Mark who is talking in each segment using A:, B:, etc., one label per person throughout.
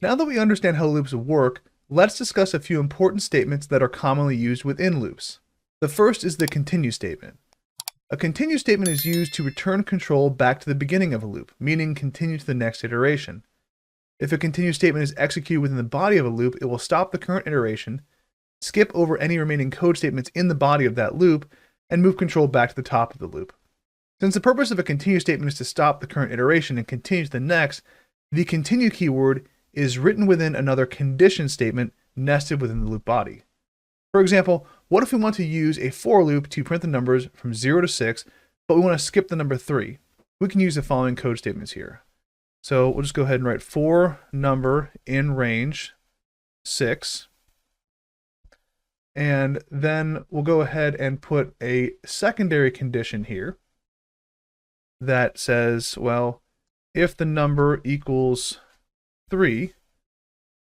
A: Now that we understand how loops work, let's discuss a few important statements that are commonly used within loops. The first is the continue statement. A continue statement is used to return control back to the beginning of a loop, meaning continue to the next iteration. If a continue statement is executed within the body of a loop, it will stop the current iteration, skip over any remaining code statements in the body of that loop, and move control back to the top of the loop. Since the purpose of a continue statement is to stop the current iteration and continue to the next, the continue keyword is written within another condition statement nested within the loop body. For example, what if we want to use a for loop to print the numbers from 0 to 6, but we want to skip the number 3? We can use the following code statements here. So we'll just go ahead and write for number in range 6. And then we'll go ahead and put a secondary condition here that says, well, if the number equals 3,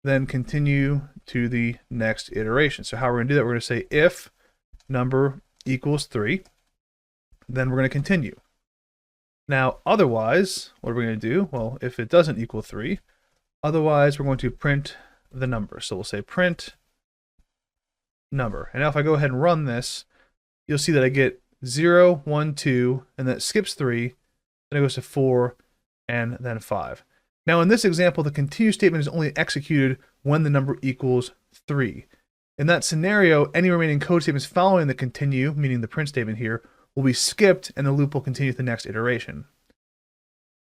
A: then continue to the next iteration. So how we're going to do that, we're going to say if number equals 3, then we're going to continue. Now, otherwise, what are we going to do? Well, if it doesn't equal 3, otherwise we're going to print the number. So we'll say print number. And now if I go ahead and run this, you'll see that I get 0, 1, 2, and then it skips 3, then it goes to 4, and then 5. Now in this example, the continue statement is only executed when the number equals 3. In that scenario, any remaining code statements following the continue, meaning the print statement here, will be skipped and the loop will continue to the next iteration.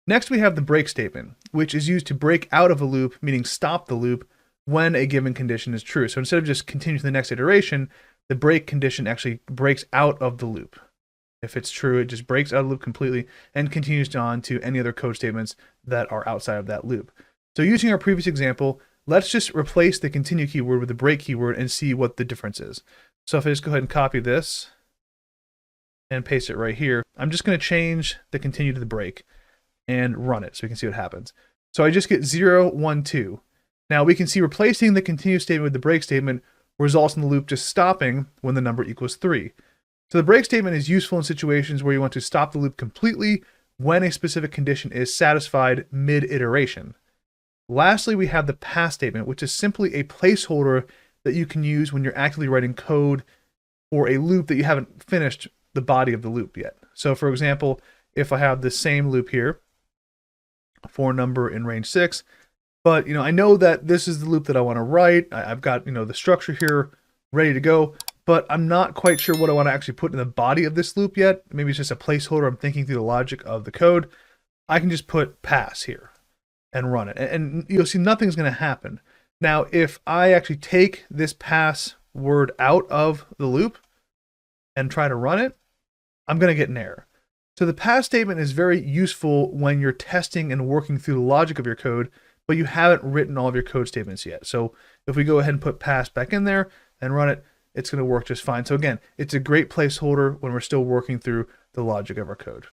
A: Next we have the break statement, which is used to break out of a loop, meaning stop the loop, when a given condition is true. So instead of just continue to the next iteration, the break condition actually breaks out of the loop. If it's true, it just breaks out of the loop completely and continues on to any other code statements that are outside of that loop. So using our previous example, let's just replace the continue keyword with the break keyword and see what the difference is. So if I just go ahead and copy this and paste it right here, I'm just going to change the continue to the break and run it so we can see what happens. So I just get 0, 1, 2. Now we can see replacing the continue statement with the break statement results in the loop just stopping when the number equals 3. So the break statement is useful in situations where you want to stop the loop completely when a specific condition is satisfied mid-iteration. Lastly, we have the pass statement, which is simply a placeholder that you can use when you're actively writing code for a loop that you haven't finished the body of the loop yet. So for example, if I have the same loop here, for number in range 6, but I know that this is the loop that I want to write. I've got the structure here ready to go, but I'm not quite sure what I want to actually put in the body of this loop yet. Maybe it's just a placeholder. I'm thinking through the logic of the code. I can just put pass here and run it, and you'll see nothing's going to happen. Now, if I actually take this pass word out of the loop and try to run it, I'm going to get an error. So the pass statement is very useful when you're testing and working through the logic of your code, but you haven't written all of your code statements yet. So if we go ahead and put pass back in there and run it, it's going to work just fine. So again, it's a great placeholder when we're still working through the logic of our code.